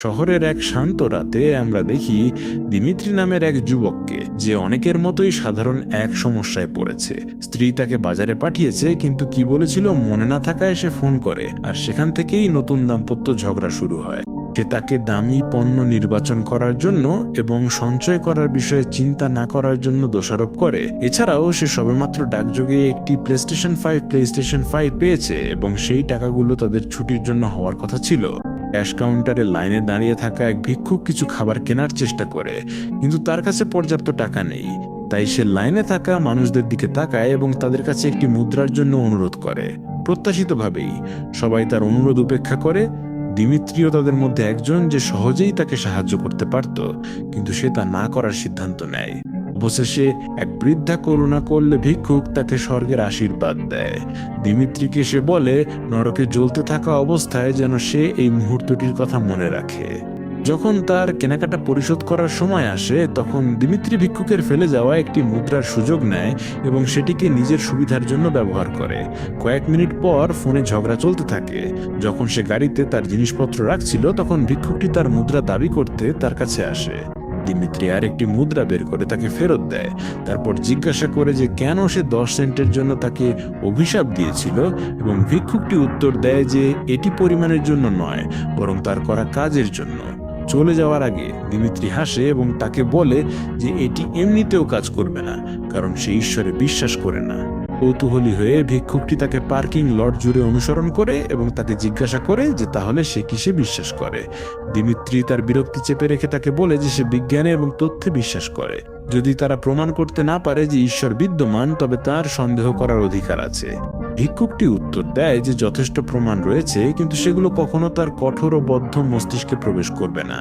শহরের এক শান্ত রাতে আমরা দেখি দিমিত্রি নামের এক যুবককে, যে অনেকের মতোই সাধারণ এক সমস্যায় পড়েছে। স্ত্রী তাকে বাজারে পাঠিয়েছে, কিন্তু কি বলেছিল মনে না থাকায় সে ফোন করে, আর সেখান থেকেই নতুন দাম্পত্য ঝগড়া শুরু হয়। সে তাকে দামি পণ্য নির্বাচন করার জন্য এবং সঞ্চয় করার বিষয়ে চিন্তা না করার জন্য দোষারোপ করে। এছাড়াও সে সবেমাত্র ডাকযোগে একটি প্লে স্টেশন 5 পেয়েছে এবং সেই টাকাগুলো তাদের ছুটির জন্য হওয়ার কথা ছিল। ক্যাশ কাউন্টারে লাইনে দাঁড়িয়ে থাকা এক ভিক্ষুক কিছু খাবার কেনার চেষ্টা করে, কিন্তু তার কাছে পর্যাপ্ত টাকা নেই। তাই সে লাইনে থাকা মানুষদের দিকে তাকায় এবং তাদের কাছে একটি মুদ্রার জন্য অনুরোধ করে। প্রত্যাশিতভাবেই সবাই তার অনুরোধ উপেক্ষা করে। দিমিত্রিও তাদের মধ্যে একজন, যে সহজেই তাকে সাহায্য করতে পারত, কিন্তু সে তা না করার সিদ্ধান্ত নেয়। অবশেষে এক বৃদ্ধা করুণা করলে ভিক্ষুক তাকে স্বর্গের আশীর্বাদ দেয়। দিমিত্রিকে সে বলে নরকে জ্বলতে থাকা অবস্থায় যেন সে এই মুহূর্তটির কথা মনে রাখে। যখন তার কেনাকাটা পরিশোধ করার সময় আসে, তখন দিমিত্রি ভিক্ষুকের ফেলে যাওয়া একটি মুদ্রার সুযোগ নেয় এবং সেটিকে নিজের সুবিধার জন্য ব্যবহার করে। কয়েক মিনিট পর ফোনে ঝগড়া চলতে থাকে। যখন সে গাড়িতে তার জিনিসপত্র রাখছিল, তখন ভিক্ষুকটি তার মুদ্রা দাবি করতে তার কাছে আসে। দিমিত্রি আর একটি মুদ্রা বের করে তাকে ফেরত দেয়। তারপর জিজ্ঞাসা করে যে কেন সে 10 সেন্টের জন্য তাকে অভিশাপ দিয়েছিল, এবং ভিক্ষুকটি উত্তর দেয় যে এটি পরিমাণের জন্য নয়, বরং তার করা কাজের জন্য। চলে যাওয়ার আগে দিমিত্রি হাসে এবং তাকে বলে যে এটি এমনিতেও কাজ করবে না, কারণ সে ঈশ্বরে বিশ্বাস করে না। কৌতূহলী হয়ে ভিক্ষুকটি তাকে পার্কিং লট জুড়ে অনুসরণ করে এবং তাকে জিজ্ঞাসা করে যে তাহলে সে কিসে বিশ্বাস করে। দিমিত্রি তার বিরক্তি চেপে রেখে তাকে বলে যে সে বিজ্ঞানে এবং তথ্যে বিশ্বাস করে। যদি তারা প্রমাণ করতে না পারে যে ঈশ্বর বিদ্যমান, তবে তার সন্দেহ করার অধিকার আছে। ভিক্ষুকটি উত্তর দেয় যে যথেষ্ট প্রমাণ রয়েছে, কিন্তু সেগুলো কখনো তার কঠোর ও বদ্ধ মস্তিষ্কে প্রবেশ করবে না।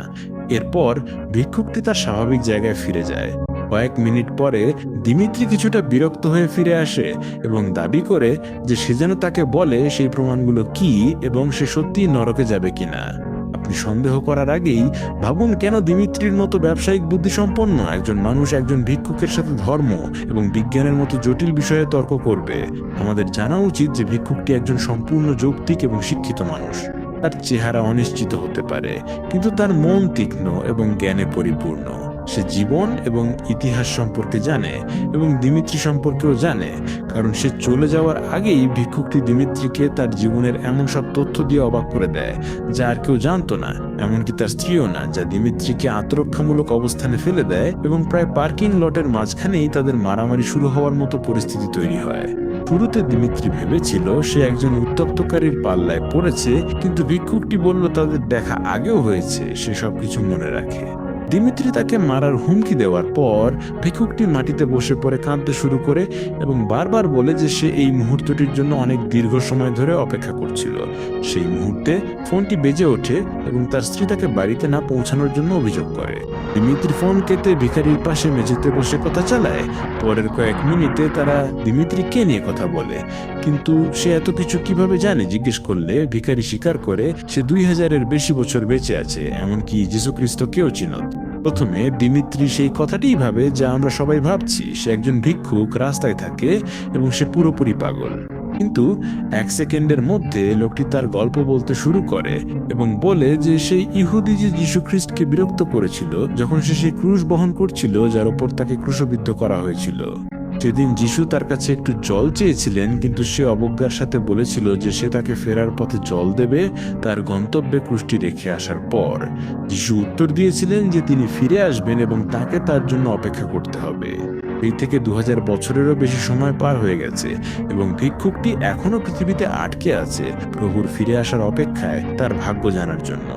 এরপর ভিক্ষুকটি তার স্বাভাবিক জায়গায় ফিরে যায়। কয়েক মিনিট পরে দিমিত্রি কিছুটা বিরক্ত হয়ে ফিরে আসে এবং দাবি করে যে সে যেন তাকে বলে সেই প্রমাণগুলো কি এবং সে সত্যিই নরকে যাবে কিনা। আপনি সন্দেহ করার আগেই ভাবুন, কেন দিমিত্রির মতো ব্যবসায়িক বুদ্ধিসম্পন্ন একজন মানুষ একজন ভিক্ষুকের সাথে ধর্ম এবং বিজ্ঞানের মতো জটিল বিষয়ে তর্ক করবে। আমাদের জানা উচিত যে ভিক্ষুকটি একজন সম্পূর্ণ যৌক্তিক এবং শিক্ষিত মানুষ। তার চেহারা অনিশ্চিত হতে পারে, কিন্তু তার মন তীক্ষ্ণ এবং জ্ঞানে পরিপূর্ণ। সে জীবন এবং ইতিহাস সম্পর্কে জানে এবং দিমিত্রি সম্পর্কেও জানে, কারণ সে চলে যাওয়ার আগেই ভিক্ষুকটি দিমিত্রিকে তার জীবনের এমন সব তথ্য দিয়ে অবাক করে দেয় যা আর কেউ জানতো না, এমনকি তার স্ত্রীও না, যা দিমিত্রিকে আত্মরক্ষামূলক অবস্থানে ফেলে দেয় এবং প্রায় পার্কিং লটের মাঝখানেই তাদের মারামারি শুরু হওয়ার মতো পরিস্থিতি তৈরি হয়। শুরুতে দিমিত্রি ভেবেছিল সে একজন উত্তপ্তকারীর পাল্লায় পড়েছে, কিন্তু ভিক্ষুকটি বলল তাদের দেখা আগেও হয়েছে, সে সবকিছু মনে রাখে। দিমিত্রি তাকে মারার হুমকি দেওয়ার পর ভিক্ষুকটি মাটিতে বসে পড়ে কাঁদতে শুরু করে এবং বারবার বলে যে সে এই মুহূর্তটির জন্য অনেক দীর্ঘ সময় ধরে অপেক্ষা করছিল। সেই মুহূর্তে ফোনটি বেজে ওঠে এবং তার স্ত্রী তাকে বাড়িতে না পৌঁছানোর জন্য অভিযোগ করে। দিমিত্রি ফোন কেটে ভিখারির পাশে মেঝেতে বসে কথা চালায়। পরের কয়েক মিনিটে তারা দিমিত্রিকে নিয়ে কথা বলে, কিন্তু সে এত কিছু কিভাবে জানে জিজ্ঞেস করলে ভিখারি স্বীকার করে সে 2000-এর বেশি বছর বেঁচে আছে, এমনকি যীশু খ্রিস্টকেও চিনত। প্রথমে দিমিত্রি সেই কথাটিই ভাবে যা আমরা সবাই ভাবছি, সে একজন ভিক্ষুক, রাস্তায় থাকে এবং সে পুরোপুরি পাগল। কিন্তু 1 সেকেন্ডের মধ্যে লোকটি তার গল্প বলতে শুরু করে এবং বলে যে সেই ইহুদি যে যীশু খ্রিস্টকে বিরক্ত করেছিল যখন সে সেই ক্রুশ বহন করছিল যার উপর তাকে ক্রুশবিদ্ধ করা হয়েছিল। সেদিন যিশু তার কাছে একটু জল চেয়েছিলেন, কিন্তু সে অবজ্ঞার সাথে বলেছিল যে সে তাকে ফেরার পথে জল দেবে তার গন্তব্যে ক্রুশটি রেখে আসার পর। যিশু উত্তর দিয়েছিলেন যে তিনি ফিরে আসবেন এবং তাকে তার জন্য অপেক্ষা করতে হবে। এই থেকে 2000 বছরেরও বেশি সময় পার হয়ে গেছে এবং ভিক্ষুকটি এখনো পৃথিবীতে আটকে আছে, প্রভুর ফিরে আসার অপেক্ষায় তার ভাগ্য জানার জন্য।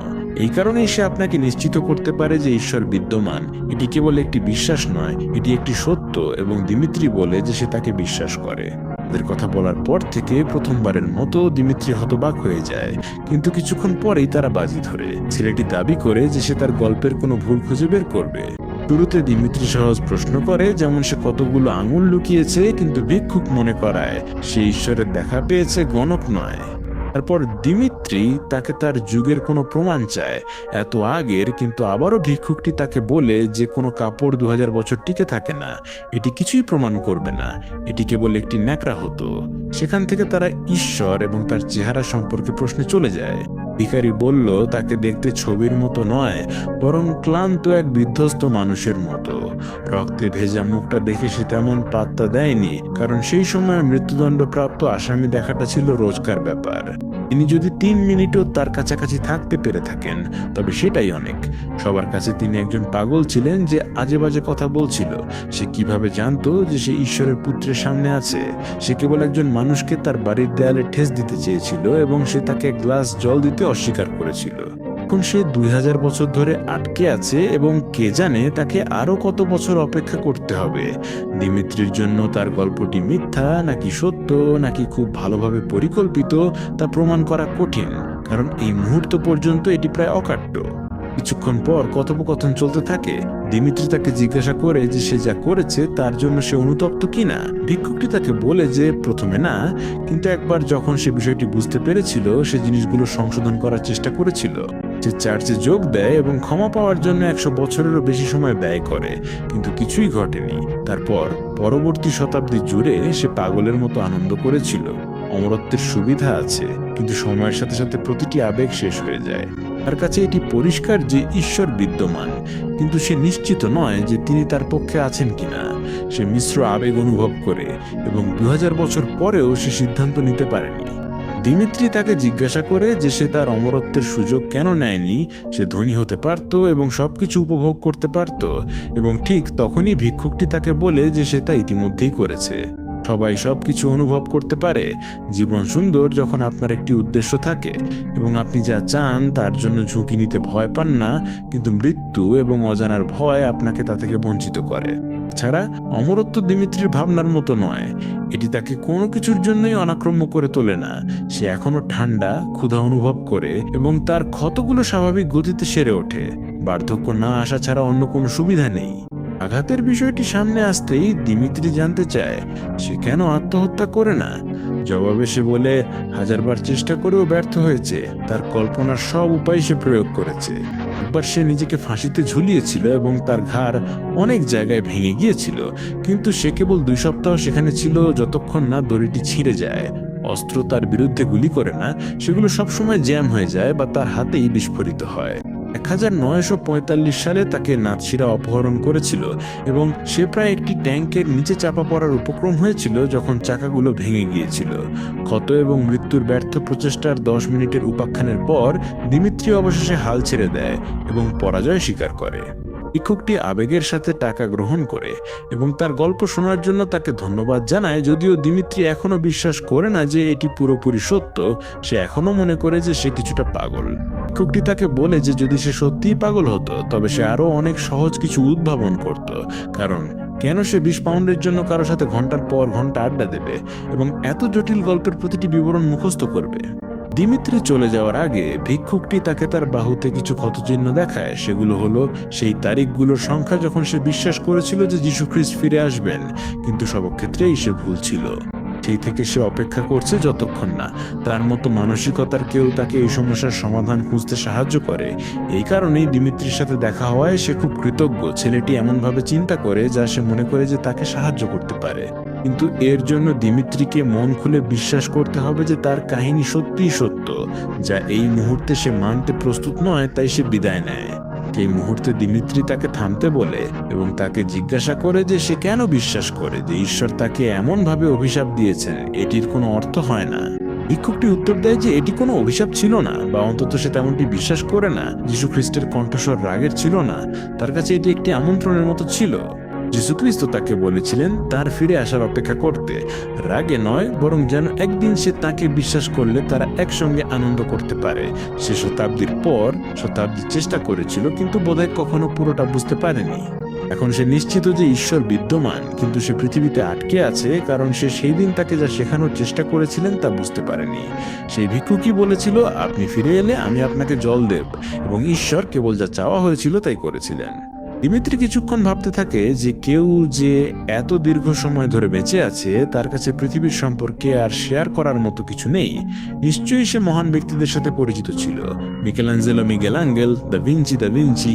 এই কারণেই সে আপনাকে নিশ্চিত করতে পারে যে ঈশ্বর বিদ্যমান। এটি কেবল একটি বিশ্বাস নয়, এটি একটি সত্য, এবং দিমিত্রি বলে যে সে তাকে বিশ্বাস করে। তাদের কথা বলার পর থেকে প্রথমবারের মতো দিমিত্রি হতবাক হয়ে যায়, কিন্তু কিছুক্ষণ পরেই তারা বাজি ধরে। ছেলেটি দাবি করে যে সে তার গল্পের কোনো ভুল খুঁজে বের করবে। শুরুতে দিমিত্রি সহজ প্রশ্ন করে, যেমন সে কতগুলো আঙুল লুকিয়েছে, কিন্তু ভিক্ষুক মনে করায় সে ঈশ্বরের দেখা পেয়েছে, গণক নয়। তারপর দিমিত্রি তাকে তার যুগের কোনো প্রমাণ চায়, এত আগের, কিন্তু আবারও ভিক্ষুকটি তাকে বলে যে কোনো কাপড় 2000 বছর টিকে থাকে না, এটি কিছুই প্রমাণ করবে না, এটি কেবল একটি ন্যাকড়া হতো। সেখান থেকে তারা ঈশ্বর এবং তার চেহারা সম্পর্কে প্রশ্নে চলে যায়। ভিখারি বলল তাকে দেখতে ছবির মতো নয়, বরং ক্লান্ত এক বিধ্বস্ত মানুষের মতো। রক্তে ভেজা মুখটা দেখে সে তেমন পাত্তা দেয়নি, কারণ সেই সময় মৃত্যুদণ্ডপ্রাপ্ত আসামি দেখাটা ছিল রোজকার ব্যাপার। তিনি যদি 3 মিনিটও তার কাছাকাছি থাকতে পেরে থাকেন তবে সেটাই অনেক। সবার কাছে তিনি একজন পাগল ছিলেন যে আজে বাজে কথা বলছিল। সে কিভাবে জানতো যে সে ঈশ্বরের পুত্রের সামনে আছে? সে কেবল একজন মানুষকে তার বাড়ির দেয়ালে ঠেস দিতে চেয়েছিল এবং সে তাকে এক গ্লাস জল দিতে অস্বীকার করেছিল। এখন সে 2000 বছর ধরে আটকে আছে এবং কে জানে তাকে আরো কত বছর অপেক্ষা করতে হবে। দিমিত্রির জন্য তার গল্পটি মিথ্যা নাকি সত্য নাকি খুব ভালোভাবে পরিকল্পিত তা প্রমাণ করা কঠিন, কারণ এই মুহূর্ত পর্যন্ত এটি প্রায় অকাট্য। কিছুক্ষণ পর কথোপকথন চলতে থাকে। দিমিত্রি তাকে জিজ্ঞাসা করে যে সে যা করেছে তার জন্য সে অনুতপ্ত কিনা। ভিক্ষুকটি তাকে বলে যে প্রথমে না, কিন্তু একবার যখন সে বিষয়টি বুঝতে পেরেছিল সে জিনিসগুলো সংশোধন করার চেষ্টা করেছিল। সে চার্চে যোগ দেয় এবং ক্ষমা পাওয়ার জন্য 100 বছরেরও বেশি সময় ব্যয় করে, কিন্তু কিছুই ঘটেনি। তারপর পরবর্তী শতাব্দী জুড়ে সে পাগলের মতো আনন্দ করেছিল। অমরত্বের সুবিধা আছে, কিন্তু সময়ের সাথে সাথে প্রতিটি আবেগ শেষ হয়ে যায়। তার কাছে এটি পরিষ্কার যে ঈশ্বর বিদ্যমান, কিন্তু সে নিশ্চিত নয় যে তিনি তার পক্ষে আছেন কিনা। সে মিশ্র আবেগ অনুভব করে এবং 2000 বছর পরেও সে সিদ্ধান্ত নিতে পারেনি। দিমিত্রি তাকে জিজ্ঞাসা করে যে সে তার অমরত্বের সুযোগ কেন নেয়নি। সে ধনী হতে পারত এবং সবকিছু উপভোগ করতে পারত, এবং ঠিক তখনই ভিক্ষুকটি তাকে বলে যে সে তা ইতিমধ্যেই করেছে। সবাই সবকিছু অনুভব করতে পারে। জীবন সুন্দর যখন আপনার একটি উদ্দেশ্য থাকে এবং আপনি যা চান তার জন্য ঝুঁকি নিতে ভয় পান না, কিন্তু মৃত্যু এবং অজানার ভয় আপনাকে তা থেকে বঞ্চিত করে। ছাড়া অমরত্ব দিমিত্রির ভাবনার মতো নয়। এটি তাকে কোনো কিছুর জন্যই অনাক্রম্য করে তোলে না। সে এখনো ঠান্ডা, ক্ষুধা অনুভব করে এবং তার ক্ষতগুলো স্বাভাবিক গতিতে সেরে ওঠে। বার্ধক্য না আসা ছাড়া অন্য কোনো সুবিধা নেই। আঘাতের বিষয়টি সামনে আসতেই দিমিত্রি জানতে চায় সে কেন আত্মহত্যা করে না। জবাবে সে বলে 1000 বার চেষ্টা করেও ব্যর্থ হয়েছে। তার কল্পনার সব উপায় সে প্রয়োগ করেছে। একবার সে নিজেকে ফাঁসিতে ঝুলিয়েছিল এবং তার ঘাড় অনেক জায়গায় ভেঙে গিয়েছিল, কিন্তু সে কেবল 2 সপ্তাহ সেখানে ছিল যতক্ষণ না দড়িটি ছিঁড়ে যায়। অস্ত্র তার বিরুদ্ধে গুলি করে না, সেগুলো সবসময় জ্যাম হয়ে যায় বা তার হাতেই বিস্ফোরিত হয়। 1945 সালে তাকে নাৎসিরা অপহরণ করেছিল এবং সে প্রায় একটি ট্যাঙ্কের নিচে চাপা পড়ার উপক্রম হয়েছিল যখন চাকাগুলো ভেঙে গিয়েছিল। ক্ষত এবং মৃত্যুর ব্যর্থ প্রচেষ্টার 10 মিনিটের উপাখ্যানের পর দিমিত্রি অবশেষে হাল ছেড়ে দেয় এবং পরাজয় স্বীকার করে। ভিক্ষুকটি আবেগের সাথে টাকা গ্রহণ করে এবং তার গল্প শোনার জন্য তাকে ধন্যবাদ জানায়। যদিও দিমিত্রি এখনো বিশ্বাস করে না যে এটি পুরোপুরি সত্য, সে এখনো মনে করে যে সে কিছুটা পাগল। ভিক্ষুকটি তাকে বলে যে যদি সে সত্যিই পাগল হতো তবে সে আরো অনেক সহজ কিছু উদ্ভাবন করত, কারণ কেন সে 20 পাউন্ডের জন্য কারো সাথে ঘন্টার পর ঘন্টা আড্ডা দেবে এবং এত জটিল গল্পের প্রতিটি বিবরণ মুখস্থ করবে। দিমিত্রি চলে যাওয়ার আগে ভিক্ষুকটি তাকে তার বাহুতে কিছু ক্ষতচিহ্ন দেখায়। সেগুলো হলো সেই তারিখগুলোর সংখ্যা যখন সে বিশ্বাস করেছিল যে যীশু খ্রিস্ট ফিরে আসবেন, কিন্তু সব ক্ষেত্রেই সে ভুল ছিল। সেই থেকে সে অপেক্ষা করছে যতক্ষণ না তার মতো মানসিকতার কেউ তাকে এই সমস্যার সমাধান খুঁজতে সাহায্য করে। এই কারণেই দিমিত্রির সাথে দেখা হওয়ায় সে খুব কৃতজ্ঞ। ছেলেটি এমনভাবে চিন্তা করে যা সে মনে করে যে তাকে সাহায্য করতে পারে, কিন্তু এর জন্য দিমিত্রিকে মন খুলে বিশ্বাস করতে হবে যে তার কাহিনী সত্যিই সত্য, যা এই মুহূর্তে সে মানতে প্রস্তুত নয়। তাই সে বিদায় নেয়। এই মুহূর্তে দিমিত্রি তাকে থামতে বলে এবং তাকে জিজ্ঞাসা করে যে সে কেন বিশ্বাস করে যে ঈশ্বর তাকে এমনভাবে অভিশাপ দিয়েছেন। এটির কোনো অর্থ হয় না। ভিক্ষুকটি উত্তর দেয় যে এটি কোনো অভিশাপ ছিল না, বা অন্তত সে তেমনটি বিশ্বাস করে না। যীশু খ্রিস্টের কণ্ঠস্বর রাগের ছিল না, তার কাছে এটি একটি আমন্ত্রণের মতো ছিল। যীশুখ্রিস্ট তাকে বলেছিলেন তার ফিরে আসার অপেক্ষা করতে, রাগে নয়, বরং যেন একদিন সে তাকে বিশ্বাস করলে তারা একসঙ্গে আনন্দ করতে পারে। সে শতাব্দীর পর শতাব্দী চেষ্টা করেছিল, কিন্তু বোধহয় কখনো পুরোটা বুঝতে পারেনি। এখন সে নিশ্চিত যে ঈশ্বর বিদ্যমান, কিন্তু সে পৃথিবীতে আটকে আছে কারণ সে সেই দিন তাকে যা শেখানোর চেষ্টা করেছিলেন তা বুঝতে পারেনি। সেই ভিক্ষুকই বলেছিল আপনি ফিরে এলে আমি আপনাকে জল দেব, এবং ঈশ্বর কেবল যা চাওয়া হয়েছিল তাই করেছিলেন। দিমিত্রি কিছুক্ষণ ভাবতে থাকে যে কেউ যে এত দীর্ঘ সময় ধরে বেঁচে আছে তার কাছে পৃথিবীর সম্পর্কে আর শেয়ার করার মতো কিছু নেই। নিশ্চয়ই সে মহান ব্যক্তিদের সাথে পরিচিত ছিল, মিকেলাঞ্জেলো মিগেল আঙ্গেল, দা ভিঞ্চি,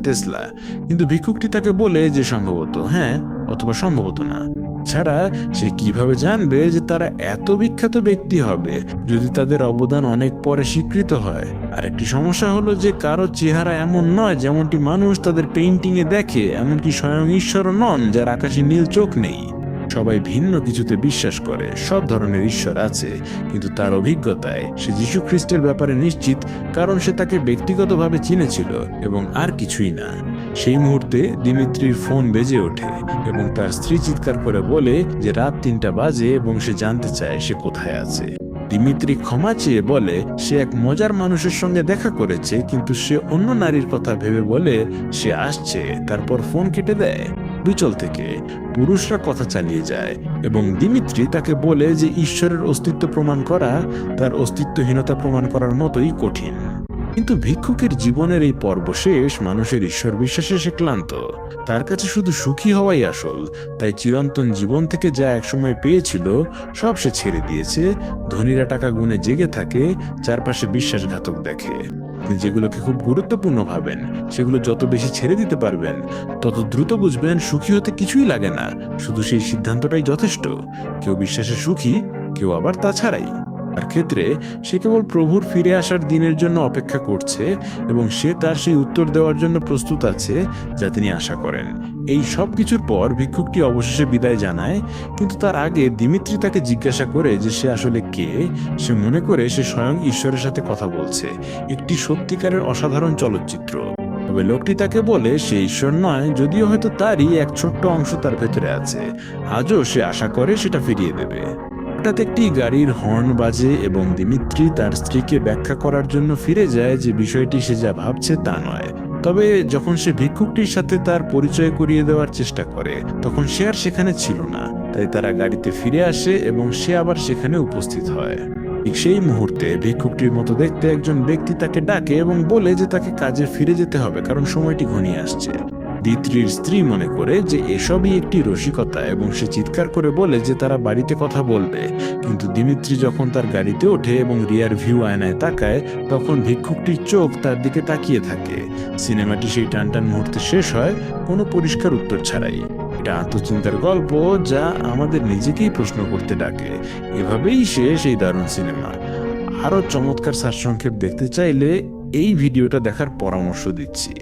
টেসলা। কিন্তু ভিক্ষুকটি তাকে বলে যে সম্ভবত হ্যাঁ, অথবা সম্ভবত না। তাছাড়া সে কিভাবে জানবে যে তারা এত বিখ্যাত ব্যক্তি হবে যদি তাদের অবদান অনেক পরে স্বীকৃত হয়? আরেকটি সমস্যা হলো যে কারো চেহারা এমন নয় যেমনটি মানুষ তাদের পেইন্টিংয়ে দেখে, এমনকি স্বয়ং ঈশ্বরও নন যার আকাশে নীল চোখ নেই। সবাই ভিন্ন কিছুতে বিশ্বাস করে, সব ধরনের ঈশ্বর আছে, কিন্তু তার অভিজ্ঞতায় সে যীশু খ্রিস্টের ব্যাপারে নিশ্চিত, কারণ সে তাকে ব্যক্তিগতভাবে চিনেছিল এবং আর কিছুই না। সেই মুহূর্তে দিমিত্রির ফোন বেজে ওঠে এবং তার স্ত্রী চিৎকার করে বলে যে রাত 3টা বাজে এবং সে জানতে চায় সে কোথায় আছে। দিমিত্রি ক্ষমা চেয়ে বলে সে এক মজার মানুষের সঙ্গে দেখা করেছে, কিন্তু সে অন্য নারীর কথা ভেবে বলে সে আসছে, তারপর ফোন কেটে দেয়। বিচল থেকে পুরুষরা কথা চালিয়ে যায় এবং দিমিত্রি তাকে বলে যে ঈশ্বরের অস্তিত্ব প্রমাণ করা তার অস্তিত্বহীনতা প্রমাণ করার মতোই কঠিন। কিন্তু ভিক্ষুকের জীবনের এই পর্ব শেষ। মানুষের ঈশ্বর বিশ্বাসে সে ক্লান্ত, তার কাছে শুধু সুখী হওয়াই আসল। তাই চিরন্তন জীবন থেকে যা একসময় পেয়েছিল সব সে ছেড়ে দিয়েছে। ধনীরা টাকা গুণে জেগে থাকে, চারপাশে বিশ্বাসঘাতক দেখে। আপনি যেগুলোকে খুব গুরুত্বপূর্ণ ভাবেন সেগুলো যত বেশি ছেড়ে দিতে পারবেন তত দ্রুত বুঝবেন সুখী হতে কিছুই লাগে না, শুধু সেই সিদ্ধান্তটাই যথেষ্ট। কেউ বিশ্বাসে সুখী, কেউ আবার তা ছাড়াই। তার ক্ষেত্রে সে কেবল প্রভুর ফিরে আসার দিনের জন্য অপেক্ষা করছে এবং সে তার সেই উত্তর দেওয়ার জন্য প্রস্তুত আছে যা তিনি আশা করেন। এই সব কিছুর পর ভিক্ষুকটি অবশেষে বিদায় জানায়, কিন্তু তার আগে দিমিত্রি তাকে জিজ্ঞাসা করে যে সে আসলে কে। সে মনে করে সে স্বয়ং ঈশ্বরের সাথে কথা বলছে, একটি সত্যিকারের অসাধারণ চলচ্চিত্র। তবে লোকটি তাকে বলে সে ঈশ্বর নয়, যদিও হয়তো তারই এক ছোট্ট অংশ তার ভেতরে আছে। আজও সে আশা করে সেটা ফিরিয়ে দেবে। হঠাৎ একটি গাড়ির হর্ন বাজে এবং দিমিত্রি তার স্ত্রীকে ব্যাখ্যা করার জন্য ফিরে যায় যে বিষয়টি সে যা ভাবছে তা নয়। তবে যখন সে ভিক্ষুকটির সাথে তার পরিচয় করিয়ে দেওয়ার চেষ্টা করে তখন সে আর সেখানে ছিল না। তাই তারা গাড়িতে ফিরে আসে এবং সে আবার সেখানে উপস্থিত হয়। ঠিক সেই মুহূর্তে ভিক্ষুকটির মতো দেখতে একজন ব্যক্তি তাকে ডাকে এবং বলে যে তাকে কাজে ফিরে যেতে হবে কারণ সময়টি ঘনিয়ে আসছে। দিমিত্রির স্ত্রী মনে করে যে এসবই একটি রসিকতা এবং সে চিৎকার করে বলে যে তারা বাড়িতে কথা বলবে। কিন্তু দিমিত্রি যখন তার গাড়িতে ওঠে এবং রিয়ার ভিউ আয়নায় তাকায় তখন ভিক্ষুকটির চোখ তার দিকে তাকিয়ে থাকে। সিনেমাটি সেই টানটান মুহূর্তে শেষ হয় কোনো পরিষ্কার উত্তর ছাড়াই। এটা আত্মচিন্তার গল্প যা আমাদের নিজেকেই প্রশ্ন করতে ডাকে। এভাবেই শেষ এই দারুণ সিনেমা। আরো চমৎকার সারসংক্ষেপ দেখতে চাইলে এই ভিডিওটা দেখার পরামর্শ দিচ্ছি।